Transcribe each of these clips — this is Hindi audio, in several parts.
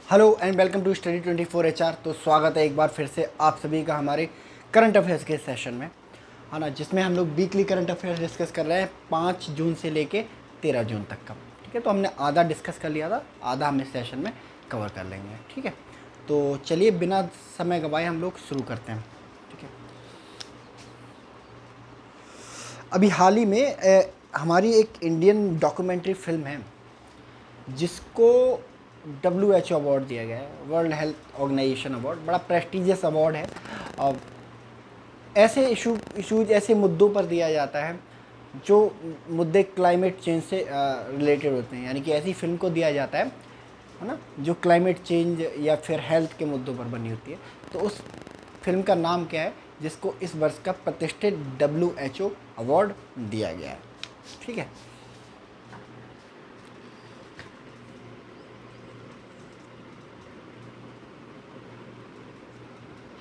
Hello and welcome to study 24 HR। तो स्वागत है एक बार फिर से आप सभी का हमारे करंट अफेयर्स के सेशन में, है ना, जिसमें हम लोग वीकली करंट अफेयर्स डिस्कस कर रहे हैं 5 जून से लेके 13 जून तक का। ठीक है, तो हमने आधा डिस्कस कर लिया था, आधा हम इस सेशन में कवर कर लेंगे। ठीक है, तो चलिए बिना समय गवाए हम लोग शुरू करते हैं। ठीक है, अभी हाल ही में हमारी एक इंडियन डॉक्यूमेंट्री फिल्म है जिसको WHO अवार्ड दिया गया है, वर्ल्ड हेल्थ ऑर्गेनाइजेशन अवार्ड। बड़ा प्रेस्टिजियस अवार्ड है और ऐसे इशूज ऐसे मुद्दों पर दिया जाता है जो मुद्दे क्लाइमेट चेंज से रिलेटेड होते हैं, यानी कि ऐसी फिल्म को दिया जाता है ना, जो क्लाइमेट चेंज या फिर हेल्थ के मुद्दों पर बनी होती है। तो उस फिल्म का नाम क्या है जिसको इस वर्ष का प्रतिष्ठित WHO अवार्ड दिया गया है? ठीक है,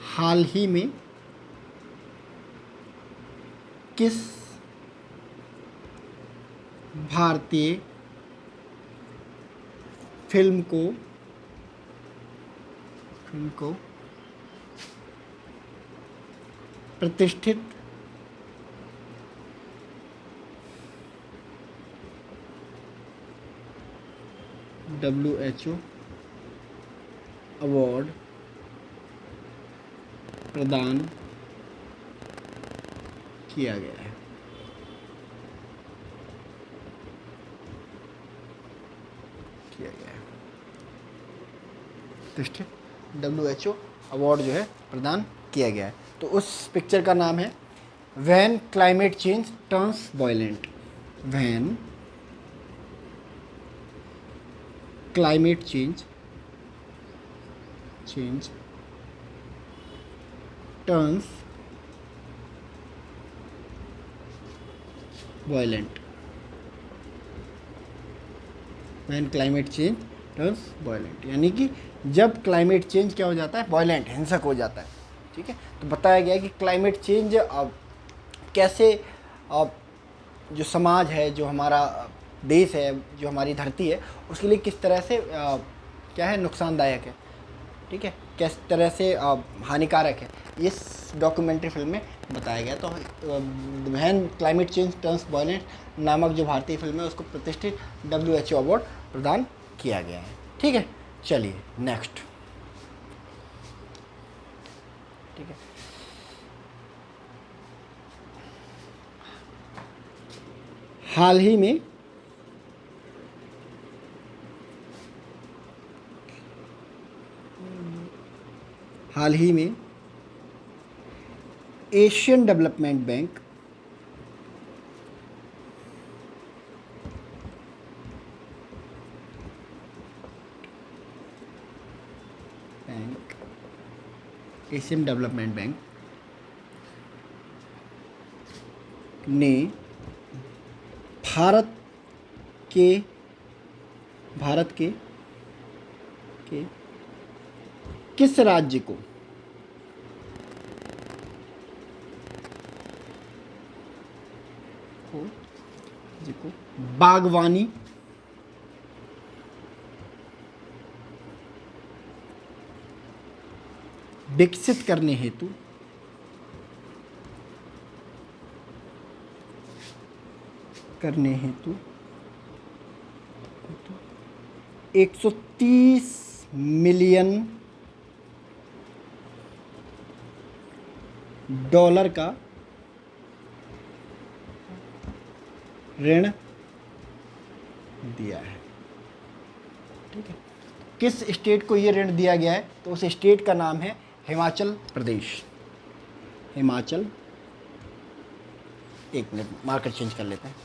हाल ही में किस भारतीय फिल्म को प्रतिष्ठित WHO अवार्ड प्रदान किया गया है? प्रतिष्ठित WHO अवार्ड जो है प्रदान किया गया है। तो उस पिक्चर का नाम है when climate change turns violent. When climate change turns violent. When climate change turns violent, यानी कि जब क्लाइमेट चेंज क्या हो जाता है, वायलेंट, हिंसक हो जाता है। ठीक है, तो बताया गया है कि क्लाइमेट चेंज कैसे जो समाज है, जो हमारा देश है, जो हमारी धरती है, उसके लिए किस तरह से क्या है, नुकसानदायक है। ठीक है, किस तरह से हानिकारक है, इस डॉक्यूमेंट्री फिल्म में बताया गया। तो when climate change turns violent नामक जो भारतीय फिल्म है उसको प्रतिष्ठित WHO अवार्ड प्रदान किया गया है। ठीक है, चलिए नेक्स्ट। ठीक है, हाल ही में Asian development bank Asian development bank ने भारत के के किस राज्य को बागवानी विकसित करने हेतु 130 मिलियन डॉलर का ऋण दिया है? ठीक है, किस स्टेट को ये ऋण दिया गया है? तो उस स्टेट का नाम है हिमाचल प्रदेश। हिमाचल, एक मिनट मार्कर चेंज कर लेते हैं।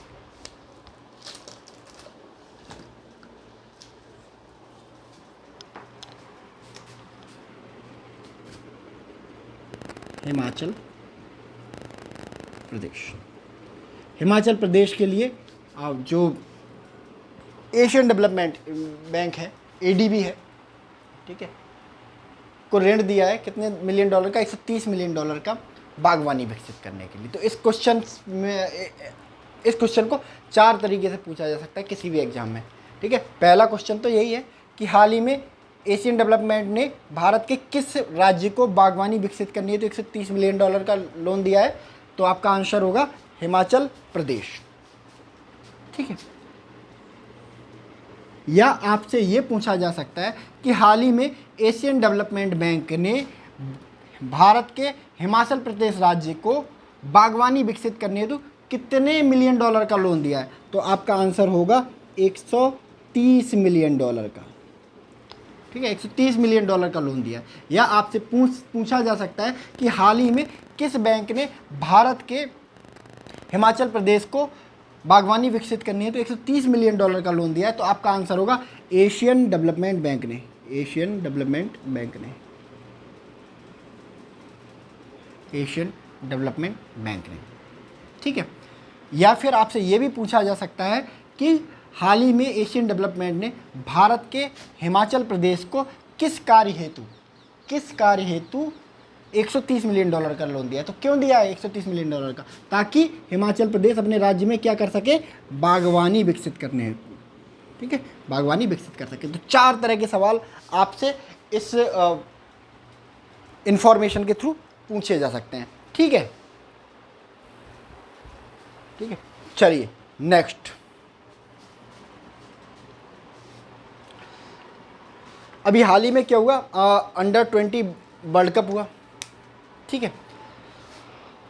हिमाचल प्रदेश, हिमाचल प्रदेश के लिए जो एशियन डेवलपमेंट बैंक है, ADB है, ठीक है, को ऋण दिया है कितने मिलियन डॉलर का? 130 मिलियन डॉलर का बागवानी विकसित करने के लिए। तो इस क्वेश्चन को 4 तरीके से पूछा जा सकता है किसी भी एग्जाम में। ठीक है, पहला क्वेश्चन तो यही है कि हाल ही में एशियन डेवलपमेंट ने भारत के किस राज्य को बागवानी विकसित करनी है तो $130 मिलियन का लोन दिया है? तो आपका आंसर होगा हिमाचल प्रदेश। ठीक है। या आपसे ये पूछा जा सकता है कि हाल ही में एशियन डेवलपमेंट बैंक ने भारत के हिमाचल प्रदेश राज्य को बागवानी विकसित करने हेतु कितने मिलियन डॉलर का लोन दिया है? तो आपका आंसर होगा $130 मिलियन का। ठीक है, $130 मिलियन का लोन दिया। या आपसे पूछा जा सकता है कि हाल ही में किस बैंक ने भारत के हिमाचल प्रदेश को बागवानी विकसित करनी है तो $130 मिलियन का लोन दिया है? तो आपका आंसर होगा एशियन डेवलपमेंट बैंक ने। एशियन डेवलपमेंट बैंक ने। एशियन डेवलपमेंट बैंक ने। ठीक है। या फिर आपसे ये भी पूछा जा सकता है कि हाल ही में एशियन डेवलपमेंट ने भारत के हिमाचल प्रदेश को किस कार्य हेतु $130 मिलियन का लोन दिया है? तो क्यों दिया है $130 मिलियन का? ताकि हिमाचल प्रदेश अपने राज्य में क्या कर सके? बागवानी विकसित करने हेतु। ठीक है, बागवानी विकसित कर सके। तो 4 तरह के सवाल आपसे इस इंफॉर्मेशन के थ्रू पूछे जा सकते हैं। ठीक है, ठीक है। चलिए नेक्स्ट। अभी हाल ही में क्या हुआ? अंडर 20 वर्ल्ड कप हुआ। ठीक है,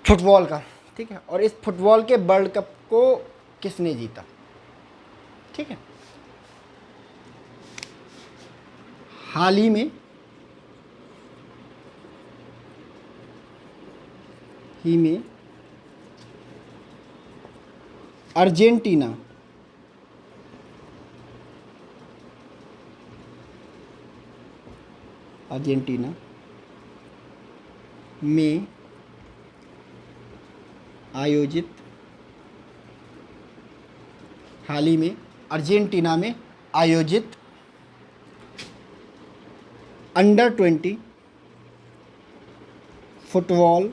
फुटबॉल का। ठीक है, और इस फुटबॉल के वर्ल्ड कप को किसने जीता? ठीक है, हाल ही में अर्जेंटीना में आयोजित हाल ही में अर्जेंटीना में आयोजित अंडर 20 फुटबॉल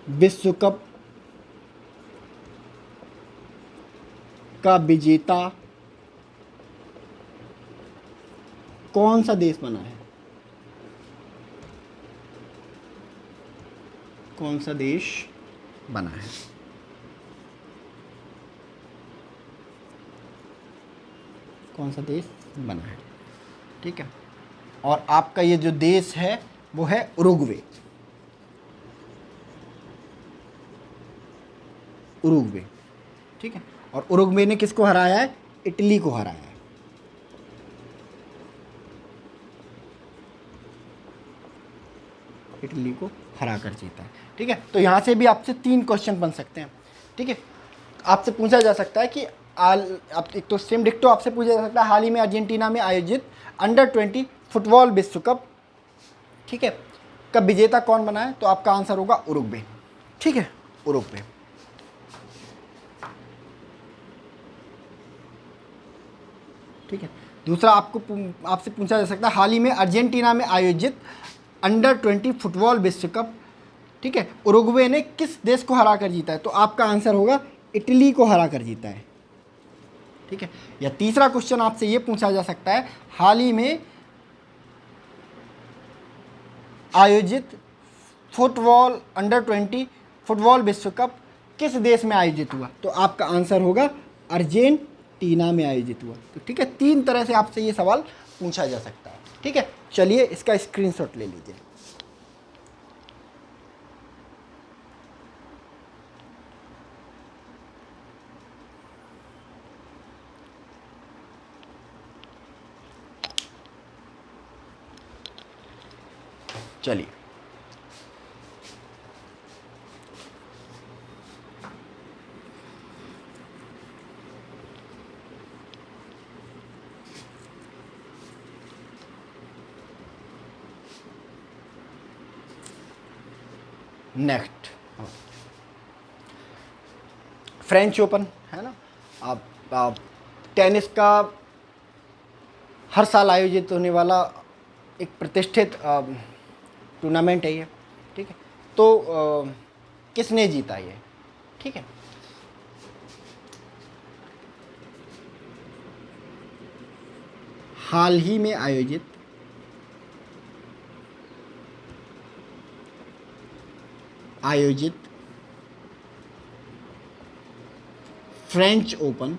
विश्व कप का विजेता कौन सा देश बना है? कौन सा देश बना है? कौन सा देश बना है? ठीक है, और आपका ये जो देश है वो है उरुग्वे। उरुग्वे। ठीक है, और उरुग्वे ने किसको हराया है? इटली को हराया है। इटली को हरा कर जीता है। ठीक है, तो यहाँ से भी आपसे 3 क्वेश्चन बन सकते हैं। ठीक है, आपसे पूछा जा सकता है कि एक तो सेम डिक्टो आपसे पूछा जा सकता है हाल ही में अर्जेंटीना में आयोजित अंडर 20 फुटबॉल विश्व कप, ठीक है, का विजेता कौन बना है? तो आपका आंसर होगा उरुग्वे। ठीक है, उरुग्वे। ठीक है, दूसरा आपसे पूछा जा सकता है हाल ही में अर्जेंटीना में आयोजित अंडर 20 फुटबॉल विश्व कप, ठीक है, उरुग्वे ने किस देश को हरा कर जीता है? तो आपका आंसर होगा इटली को हरा कर जीता है। ठीक है, या तीसरा क्वेश्चन आपसे ये पूछा जा सकता है हाल ही में आयोजित फुटबॉल अंडर 20 फुटबॉल विश्व कप किस देश में आयोजित हुआ? तो आपका आंसर होगा अर्जेंटीना में आयोजित हुआ। तो ठीक है, 3 तरह से आपसे ये सवाल पूछा जा सकता है। ठीक है, चलिए इसका स्क्रीनशॉट ले लीजिए। चलिए नेक्स्ट, फ्रेंच ओपन है ना। आप टेनिस का हर साल आयोजित होने वाला एक प्रतिष्ठित टूर्नामेंट है ये। ठीक है, तो किसने जीता ये? ठीक है, हाल ही में आयोजित फ्रेंच ओपन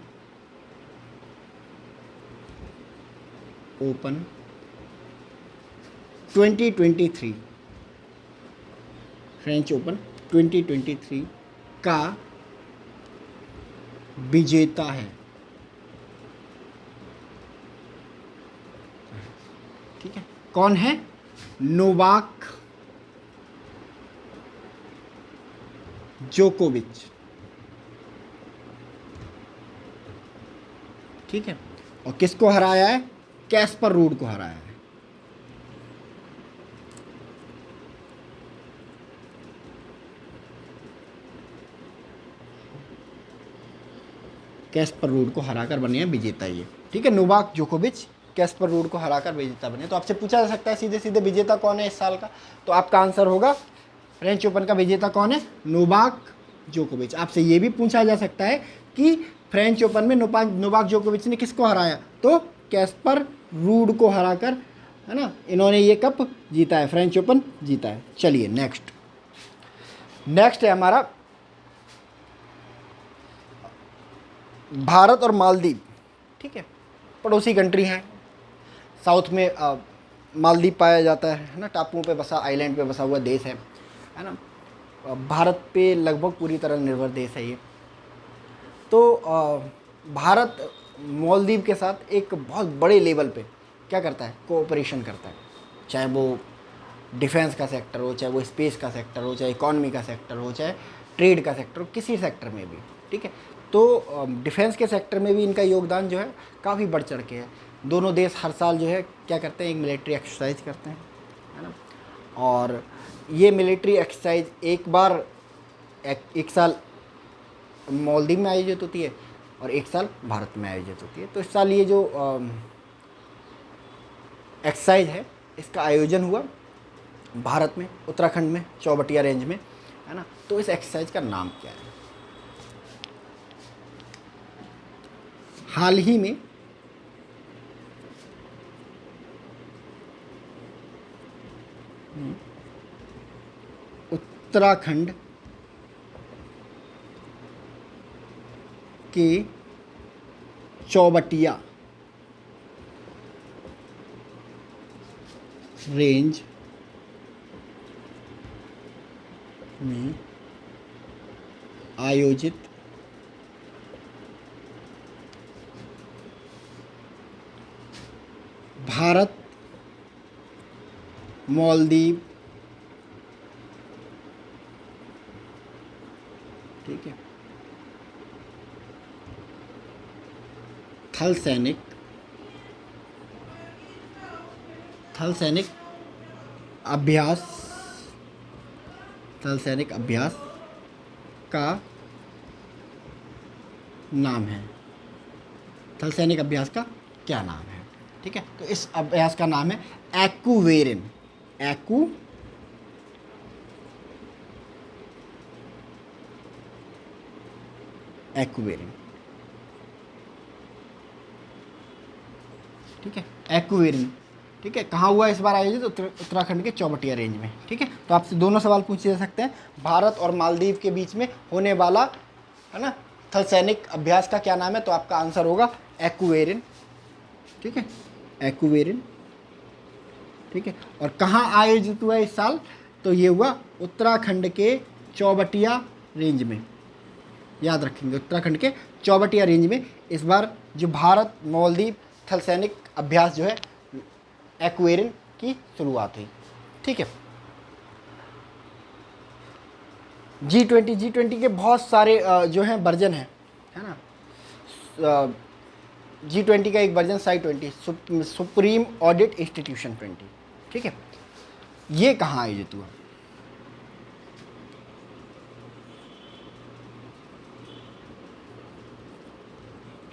2023, फ्रेंच ओपन 2023 का विजेता है। ठीक है, कौन है? नोवाक जोकोविच। ठीक है, और किसको हराया है? कैस्पर रूड को हराया है। कैस्पर रूड को हराकर बने हैं विजेता ये। ठीक है, नोवाक जोकोविच कैस्पर रूड को हराकर विजेता बने। तो आपसे पूछा जा सकता है सीधे सीधे विजेता कौन है इस साल का, तो आपका आंसर होगा फ्रेंच ओपन का विजेता कौन है? नोवाक जोकोविच। आपसे ये भी पूछा जा सकता है कि फ्रेंच ओपन में नोवाक जोकोविच ने किसको हराया, तो कैस्पर रूड को हराकर, है ना, इन्होंने ये कप जीता है, फ्रेंच ओपन जीता है। चलिए नेक्स्ट है हमारा भारत और मालदीव। ठीक है, पड़ोसी कंट्री हैं, साउथ में मालदीव पाया जाता है ना, टापुओं पे बसा, आइलैंड पे बसा हुआ देश है ना। भारत पे लगभग पूरी तरह निर्भर देश है ये। तो भारत मालदीव के साथ एक बहुत बड़े लेवल पे क्या करता है? कोऑपरेशन करता है, चाहे वो डिफेंस का सेक्टर हो, चाहे वो स्पेस का सेक्टर हो, चाहे इकॉनमी का सेक्टर हो, चाहे ट्रेड का सेक्टर हो, किसी सेक्टर में भी। ठीक है, तो डिफेंस के सेक्टर में भी इनका योगदान जो है काफ़ी बढ़ चढ़ के है। दोनों देश हर साल जो है क्या करते हैं? एक मिलिट्री एक्सरसाइज करते हैं, है ना। और ये मिलिट्री एक्सरसाइज एक साल मालदीव में आयोजित होती है और एक साल भारत में आयोजित होती है। तो इस साल ये जो एक्सरसाइज है इसका आयोजन हुआ भारत में, उत्तराखंड में, चौबटिया रेंज में, है ना। तो इस एक्सरसाइज का नाम क्या है? हाल ही में उत्तराखंड के चौबटिया रेंज में आयोजित भारत मालदीव, ठीक है, थल सैनिक अभ्यास का नाम है। थल सैनिक अभ्यास का क्या नाम है? ठीक है, तो इस अभ्यास का नाम है एक्यूवेरिन। एक्यूवेरिन। ठीक है, एक्यूवेरिन। ठीक है, कहाँ हुआ इस बार आयोजित? उत्तराखंड के चौबटिया रेंज में। ठीक है, तो आपसे दोनों सवाल पूछे जा सकते हैं। भारत और मालदीव के बीच में होने वाला, है ना, थल सैनिक अभ्यास का क्या नाम है? तो आपका आंसर होगा एक्यूवेरिन। ठीक है, एक्यूवेरिन। ठीक है, और कहाँ आयोजित हुआ इस साल? तो ये हुआ उत्तराखंड के चौबटिया रेंज में। याद रखेंगे, उत्तराखंड के चौबटिया रेंज में इस बार जो भारत मालदीव थल सैनिक अभ्यास जो है एक्वेरिन की शुरुआत हुई। ठीक है, G20 के बहुत सारे जो हैं वर्जन है ना। G20 का एक version SAI-20, supreme audit institution 20। ठीक है, ये कहाँ आयोजित हुआ?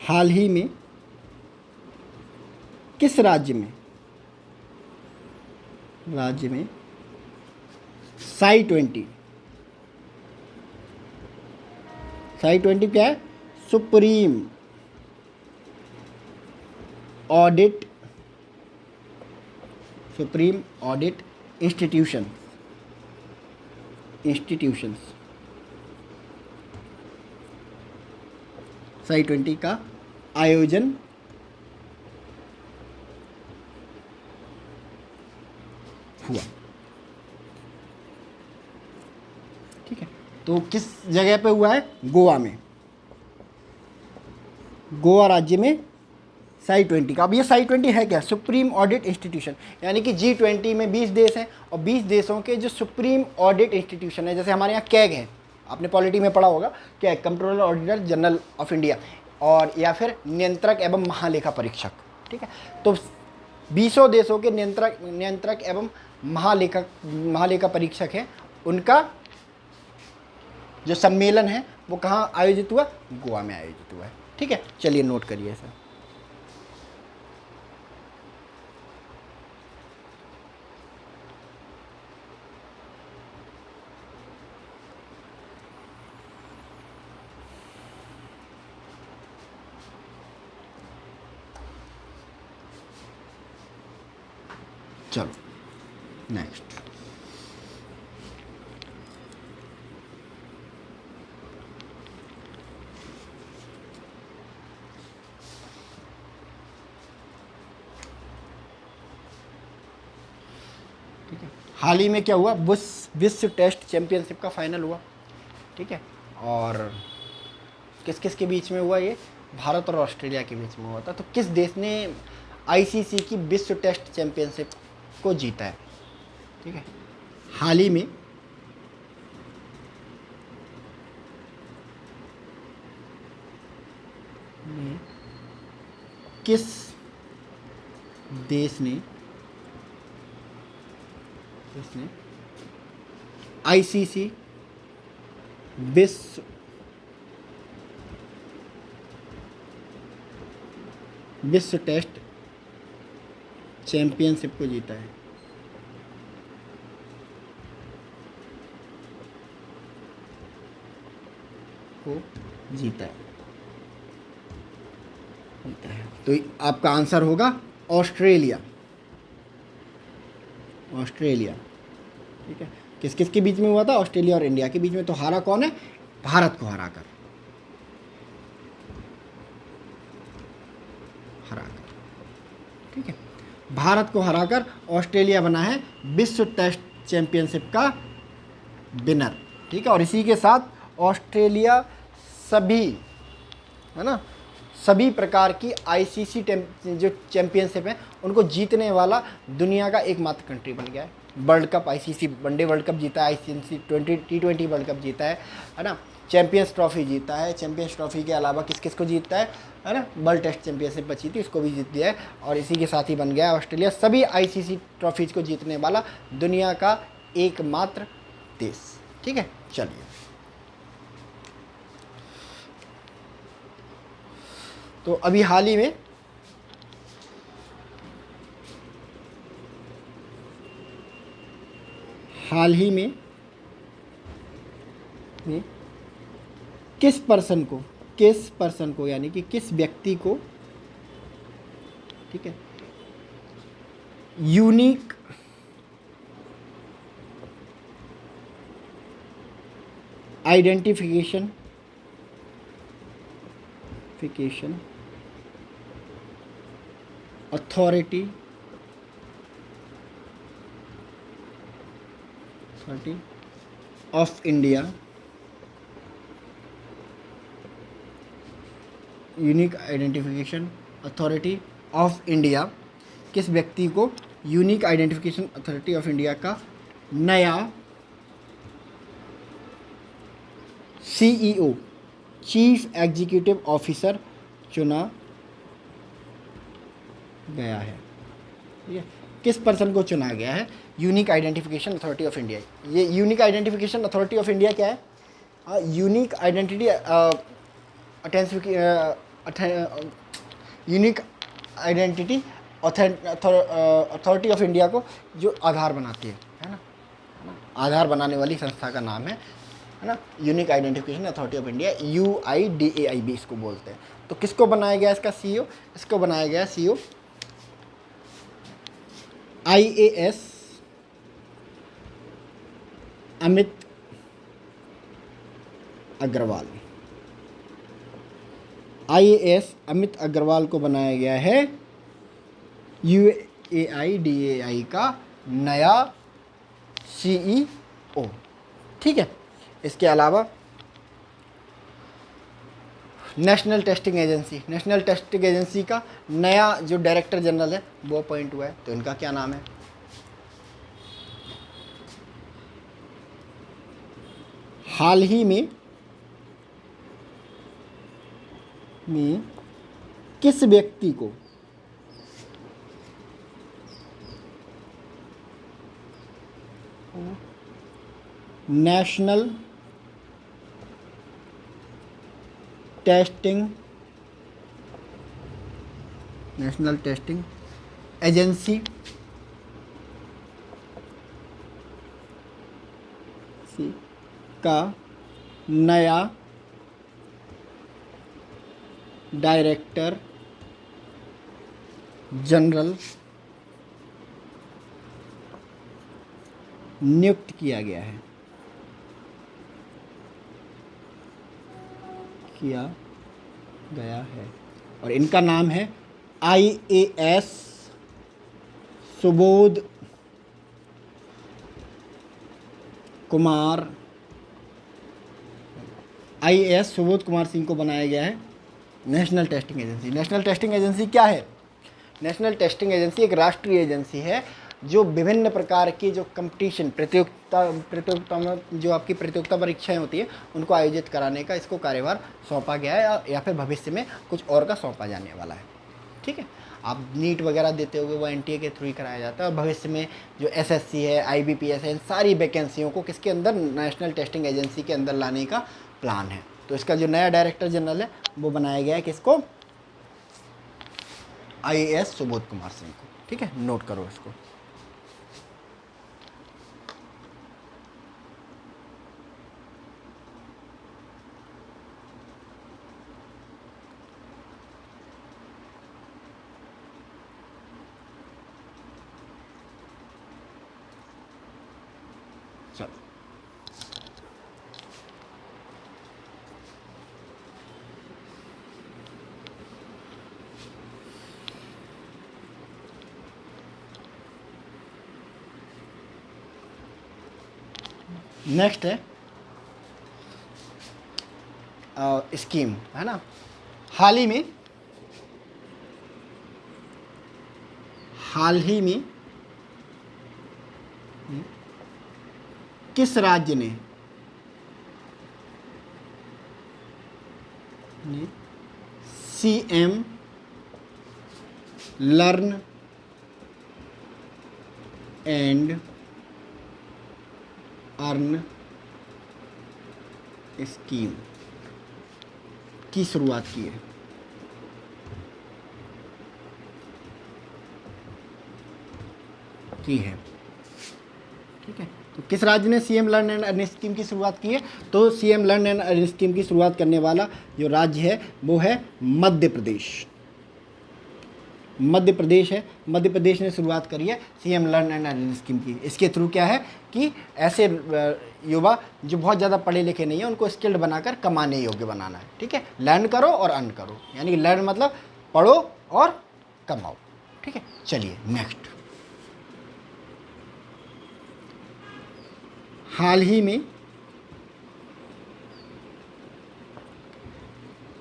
हाल ही में किस राज्य में SAI-20 क्या है? Supreme audit supreme audit institutions Sai 20 का आयोजन हुआ। ठीक है, तो किस जगह पे हुआ है? गोवा में, गोवा राज्य में साई 20 का। अब ये साई 20 है क्या? सुप्रीम ऑडिट इंस्टीट्यूशन, यानी कि G20 में 20 देश हैं और 20 देशों के जो सुप्रीम ऑडिट इंस्टीट्यूशन है, जैसे हमारे यहाँ कैग है, आपने पॉलिटी में पढ़ा होगा, CAG controller auditor general of India, और या फिर नियंत्रक एवं महालेखा परीक्षक। ठीक है, तो 20 देशों के नियंत्रक एवं महालेखा परीक्षक हैं, उनका जो सम्मेलन है वो कहाँ आयोजित हुआ? गोवा में आयोजित हुआ है। ठीक है, चलिए नोट करिए सर। चलो नेक्स्ट, ठीक है, हाल ही में क्या हुआ? विश्व टेस्ट चैंपियनशिप का फाइनल हुआ। ठीक है, और किस किस के बीच में हुआ? ये भारत और ऑस्ट्रेलिया के बीच में हुआ था। तो किस देश ने आईसीसी की विश्व टेस्ट चैंपियनशिप को जीता है? ठीक है, हाल ही में किस देश ने आईसीसी विश्व टेस्ट चैंपियनशिप को जीता है? जीता है, तो आपका आंसर होगा ऑस्ट्रेलिया। ठीक है, किस किस के बीच में हुआ था? ऑस्ट्रेलिया और इंडिया के बीच में। तो हारा कौन है? भारत को हराकर। ठीक है, भारत को हराकर ऑस्ट्रेलिया बना है विश्व टेस्ट चैंपियनशिप का विनर। ठीक है, और इसी के साथ ऑस्ट्रेलिया सभी प्रकार की आईसीसी जो चैंपियनशिप है उनको जीतने वाला दुनिया का एकमात्र कंट्री बन गया है। World cup, ICC one day world cup जीता है, आईसीसी T20 वर्ल्ड कप जीता है ना, चैंपियंस ट्रॉफी जीता है। चैंपियंस ट्रॉफी के अलावा किस किस को जीतता है ना, वर्ल्ड टेस्ट चैंपियनशिप बची थी उसको भी जीत दिया है, और इसी के साथ ही बन गया ऑस्ट्रेलिया सभी आईसीसी ट्रॉफीज को जीतने वाला दुनिया का एकमात्र देश। ठीक है, चलिए तो अभी हाल ही में किस पर्सन को यानी कि किस व्यक्ति को, ठीक है, unique identification authority of India, unique identification authority of India, किस व्यक्ति को unique identification authority of India का नया CEO चीफ एग्जीक्यूटिव ऑफिसर चुना गया है? ठीक है, किस पर्सन को चुना गया है unique identification authority of India? ये unique identification authority of India क्या है? Unique identity unique identity authority of India को जो आधार बनाती है ना, आधार बनाने वाली संस्था का नाम है ना, unique identification authority of India, UIDAIB इसको बोलते हैं। तो किसको बनाया गया इसका CEO? इसको बनाया गया CEO IAS Amit Agarwal, IAS Amit Agarwal को बनाया गया है UAIDAI का नया CEO। ठीक है, इसके अलावा नेशनल टेस्टिंग एजेंसी का नया जो डायरेक्टर जनरल है वो अपॉइंट हुआ है, तो इनका क्या नाम है? हाल ही में किस व्यक्ति को नेशनल टेस्टिंग एजेंसी का नया डायरेक्टर जनरल नियुक्त किया गया है और इनका नाम है IAS सुबोध कुमार सिंह को बनाया गया है national testing agency. National testing agency क्या है? नेशनल टेस्टिंग एजेंसी एक राष्ट्रीय एजेंसी है जो विभिन्न प्रकार की जो कंपटीशन प्रतियोगिता में जो आपकी प्रतियोगिता परीक्षाएं होती है उनको आयोजित कराने का इसको कार्यभार सौंपा गया है या फिर भविष्य में कुछ और का सौंपा जाने वाला है। ठीक है, आप नीट वगैरह देते होगे वो NTA के थ्रू ही कराया जाता है और भविष्य में जो SSC है, IBPS है, इन सारी वैकेंसियों को किसके अंदर, नेशनल टेस्टिंग एजेंसी के अंदर लाने का प्लान है। तो इसका जो नया डायरेक्टर जनरल है वो बनाया गया है किसको? IAS सुबोध कुमार सिंह को। ठीक है, नोट करो इसको। चलो नेक्स्ट है स्कीम, है ना। हाल ही में किस राज्य ने CM learn and earn scheme की शुरुआत की है? ठीक है, तो किस राज्य ने CM learn and earn scheme की शुरुआत की है? तो CM learn and earn scheme की शुरुआत करने वाला जो राज्य है वो है मध्य प्रदेश। मध्य प्रदेश ने शुरुआत करी है CM learn and earn scheme की। इसके थ्रू क्या है कि ऐसे युवा जो बहुत ज़्यादा पढ़े लिखे नहीं है उनको स्किल्ड बनाकर कमाने योग्य बनाना है। ठीक है, लर्न करो और अर्न करो, यानी कि लर्न मतलब पढ़ो और कमाओ। ठीक है, चलिए नेक्स्ट। हाल ही में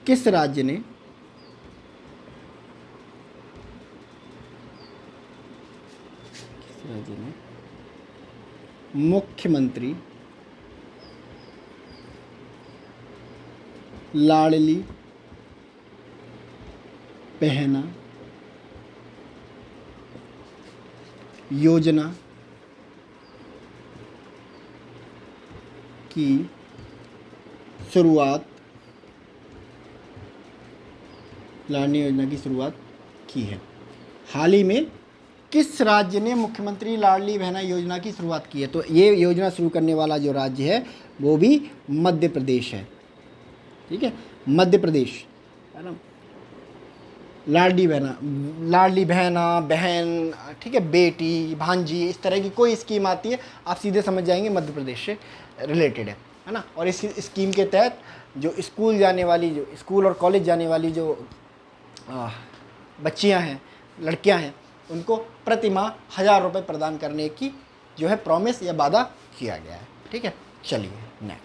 किस राज्य ने मुख्यमंत्री लाडली बहना योजना की शुरुआत की है? हाल ही में किस राज्य ने मुख्यमंत्री लाडली बहना योजना की शुरुआत की है? तो ये योजना शुरू करने वाला जो राज्य है वो भी मध्य प्रदेश है। ठीक है, मध्य प्रदेश, है ना। लाडली बहना बहन, ठीक है, बेटी भांजी, इस तरह की कोई स्कीम आती है, आप सीधे समझ जाएंगे मध्य प्रदेश से रिलेटेड है ना। और इस स्कीम के तहत जो स्कूल जाने वाली, जो स्कूल और कॉलेज जाने वाली जो बच्चियां हैं, लड़कियां हैं, उनको प्रति माह 1,000 रुपये प्रदान करने की जो है प्रॉमिस या वादा किया गया है। ठीक है, चलिए नेक्स्ट।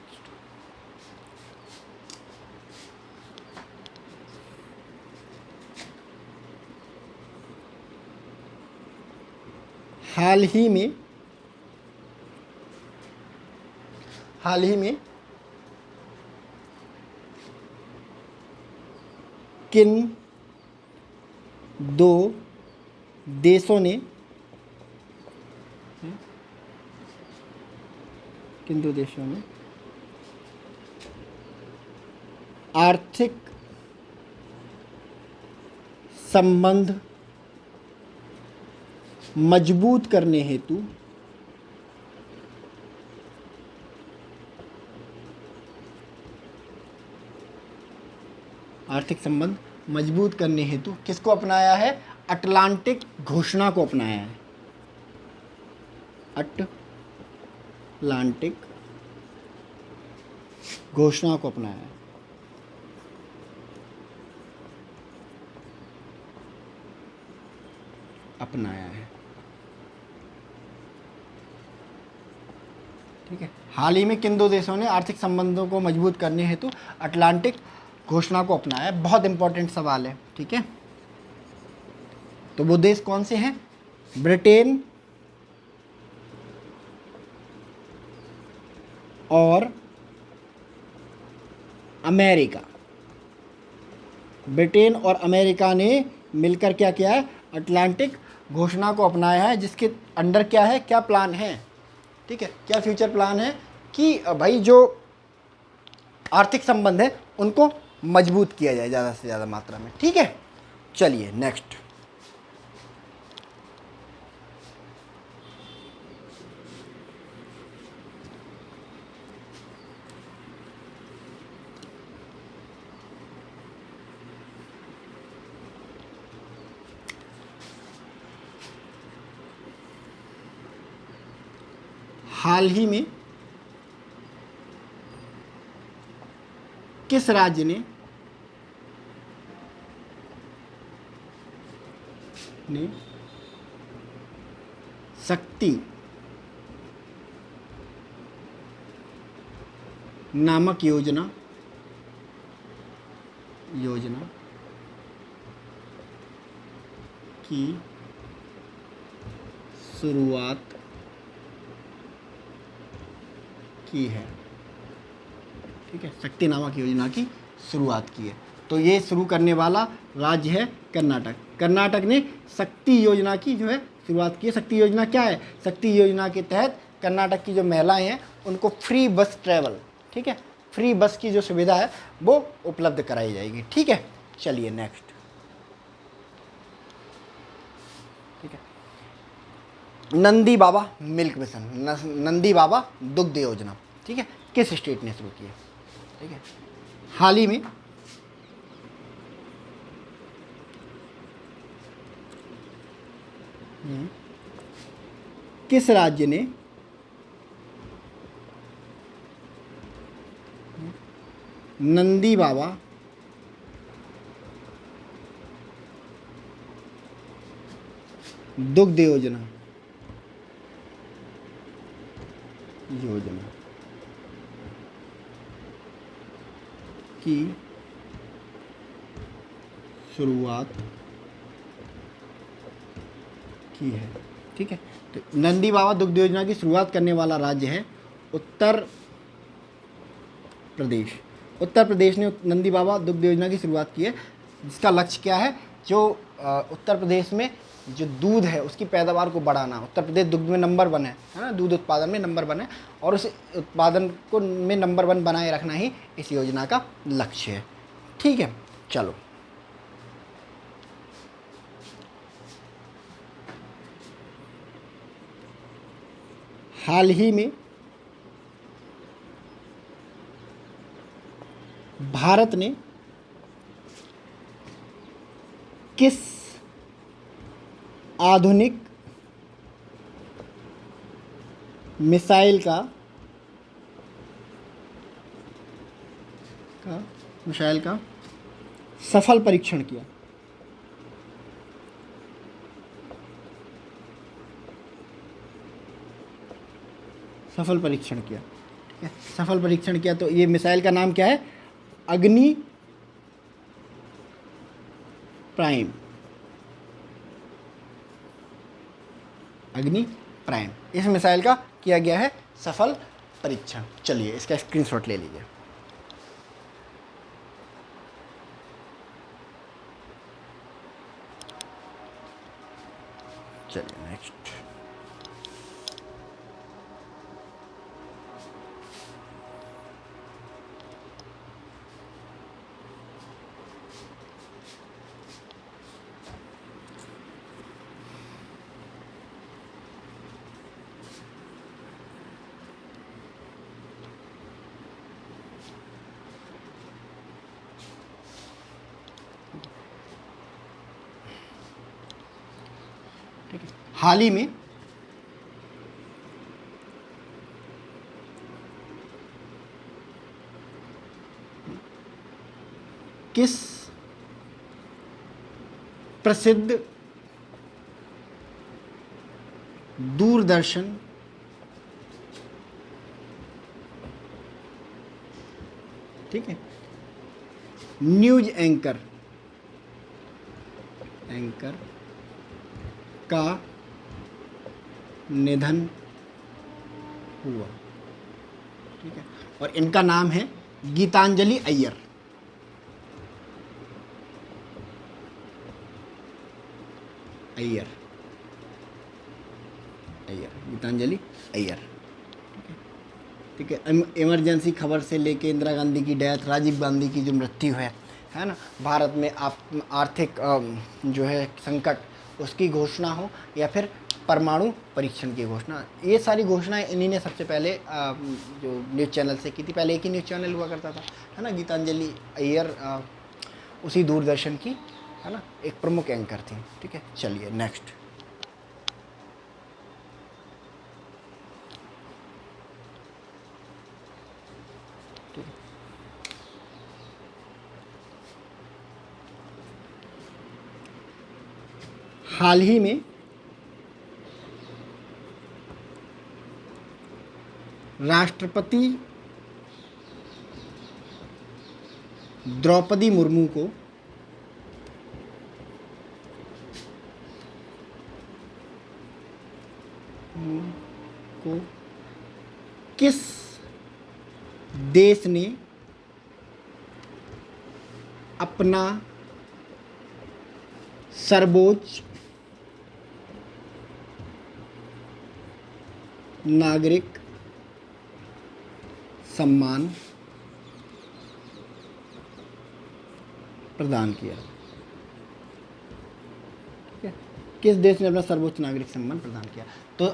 हाल ही में किन दो देशों ने आर्थिक संबंध मजबूत करने हेतु किसको अपनाया है? अटलांटिक घोषणा को अपनाया है। अटलांटिक घोषणा को अपनाया है। ठीक है, हाल ही में किन दो देशों ने आर्थिक संबंधों को मजबूत करने हेतु अटलांटिक घोषणा को अपनाया है? बहुत इंपॉर्टेंट सवाल है। ठीक है, तो वो देश कौन से हैं? ब्रिटेन और अमेरिका। ब्रिटेन और अमेरिका ने मिलकर क्या किया है? अटलांटिक घोषणा को अपनाया है, जिसके अंडर क्या है, क्या प्लान है? ठीक है, क्या फ्यूचर प्लान है कि भाई जो आर्थिक संबंध है उनको मजबूत किया जाए ज़्यादा से ज़्यादा मात्रा में। ठीक है, चलिए नेक्स्ट। हाल ही में किस राज्य ने शक्ति नामक योजना की शुरुआत की है? ठीक है, शक्ति नामक योजना की शुरुआत की है। तो ये शुरू करने वाला राज्य है कर्नाटक। कर्नाटक ने शक्ति योजना की जो है शुरुआत की है। शक्ति योजना क्या है? शक्ति योजना के तहत कर्नाटक की जो महिलाएं हैं उनको फ्री बस ट्रैवल, ठीक है, फ्री बस की जो सुविधा है वो उपलब्ध कराई जाएगी। ठीक है, चलिए नेक्स्ट। ठीक है, नंदी बाबा मिल्क मिशन, नंदी बाबा दुग्ध योजना, ठीक है, किस स्टेट ने शुरू की है? ठीक है, हाल ही में किस राज्य ने नंदी बाबा दुग्ध योजना की शुरुआत की है? ठीक है, तो नंदी बाबा दुग्ध योजना की शुरुआत करने वाला राज्य है उत्तर प्रदेश। उत्तर प्रदेश ने नंदी बाबा दुग्ध योजना की शुरुआत की है, जिसका लक्ष्य क्या है? जो उत्तर प्रदेश में जो दूध है उसकी पैदावार को बढ़ाना। उत्तर प्रदेश दुग्ध में नंबर 1 है ना, दूध उत्पादन में नंबर 1 है, और उस उत्पादन को में नंबर 1 बनाए रखना ही इस योजना का लक्ष्य है। ठीक है, चलो हाल ही में भारत ने किस आधुनिक मिसाइल का सफल परीक्षण किया? सफल परीक्षण किया, ठीक है, सफल परीक्षण किया। तो ये मिसाइल का नाम क्या है? अग्नि प्राइम। अग्नि प्राइम इस मिसाइल का किया गया है सफल परीक्षण। चलिए इसका स्क्रीनशॉट ले लीजिए। चलिए नेक्स्ट। ठीक है, हाल ही में किस प्रसिद्ध दूरदर्शन ठीक है न्यूज एंकर का निधन हुआ? ठीक है, और इनका नाम है गीतांजलि अय्यर। गीतांजलि अय्यर। ठीक है, इमरजेंसी खबर से लेके इंदिरा गांधी की डेथ, राजीव गांधी की जो मृत्यु है ना, भारत में आर्थिक जो है संकट उसकी घोषणा हो, या फिर परमाणु परीक्षण की घोषणा, ये सारी घोषणाएं इन्हीं ने सबसे पहले जो न्यूज़ चैनल से की थी। पहले एक ही न्यूज़ चैनल हुआ करता था, है ना। गीतांजलि अय्यर उसी दूरदर्शन की, है ना, एक प्रमुख एंकर थी। ठीक है, चलिए नेक्स्ट। हाल ही में राष्ट्रपति द्रौपदी मुर्मू को किस देश ने अपना सर्वोच्च नागरिक सम्मान प्रदान किया? ठीक है, किस देश ने अपना सर्वोच्च नागरिक सम्मान प्रदान किया? तो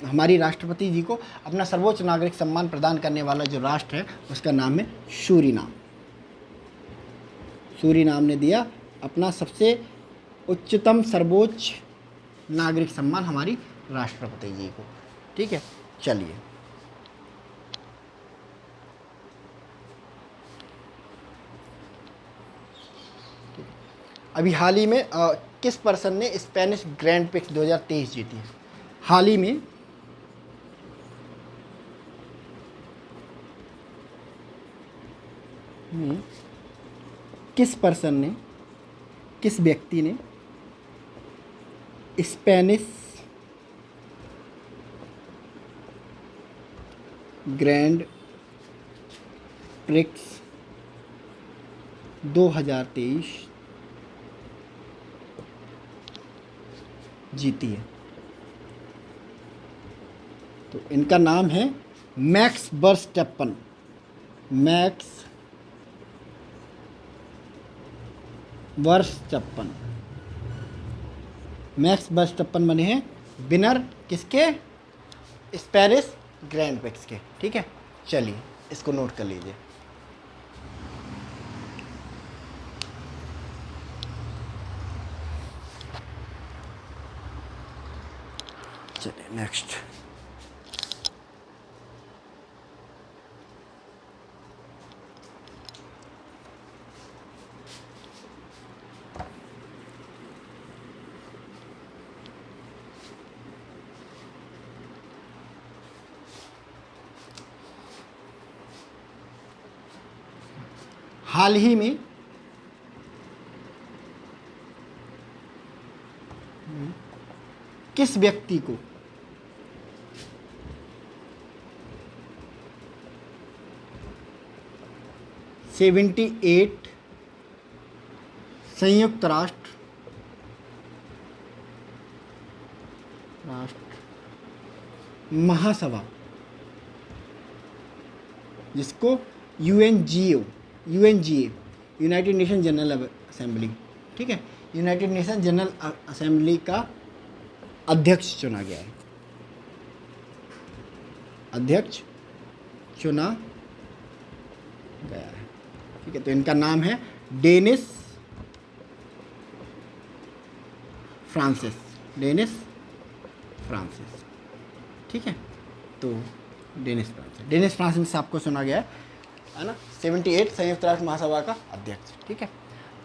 हमारी राष्ट्रपति जी को अपना सर्वोच्च नागरिक सम्मान प्रदान करने वाला जो राष्ट्र है उसका नाम है सूरीनाम। सूरीनाम ने दिया अपना सबसे उच्चतम सर्वोच्च नागरिक सम्मान हमारी राष्ट्रपति जी को। ठीक है, चलिए अभी हाल ही में किस पर्सन ने स्पेनिश ग्रैंड प्रिक्स 2023 जीती है? हाल ही में किस पर्सन ने, किस व्यक्ति ने स्पेनिश ग्रैंड प्रिक्स 2023 जीती है? तो इनका नाम है मैक्स वर्स्टैपन। मैक्स वर्स्टैपन बने हैं विनर किसके? स्पेनिश ग्रैंड प्रिक्स के। ठीक है, चलिए इसको नोट कर लीजिए। चलिए नेक्स्ट। हाल ही में किस व्यक्ति को सेवेंटी 78 संयुक्त राष्ट्र महासभा, जिसको UNGA United nation general assembly, ठीक है, यूनाइटेड नेशन जनरल असेंबली का अध्यक्ष चुना गया है, अध्यक्ष चुना गया है, ठीक है। तो इनका नाम है डेनिस फ्रांसिस, ठीक है। तो डेनिस फ्रांसिस आपको सुना गया है ना, 78 संयुक्त राष्ट्र महासभा का अध्यक्ष, ठीक है।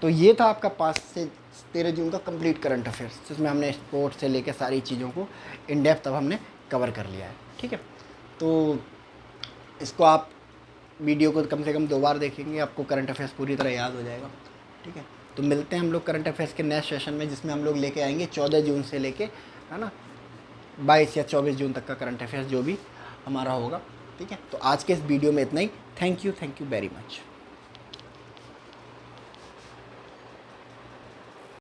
तो ये था आपका 5 से 13 जून का कंप्लीट करंट अफेयर्स, जिसमें हमने स्पोर्ट्स से लेकर सारी चीज़ों को इन डेप्थ अब हमने कवर कर लिया है, ठीक है। तो इसको आप वीडियो को कम से कम 2 बार देखेंगे, आपको करंट अफेयर्स पूरी तरह याद हो जाएगा, ठीक है। तो मिलते हैं हम लोग करंट अफेयर्स के नेक्स्ट सेशन में, जिसमें हम लोग लेके आएंगे 14 जून से लेके, है ना, 22 या 24 जून तक का करंट अफेयर्स जो भी हमारा होगा, ठीक है। तो आज के इस वीडियो में इतना ही। Thank you very much.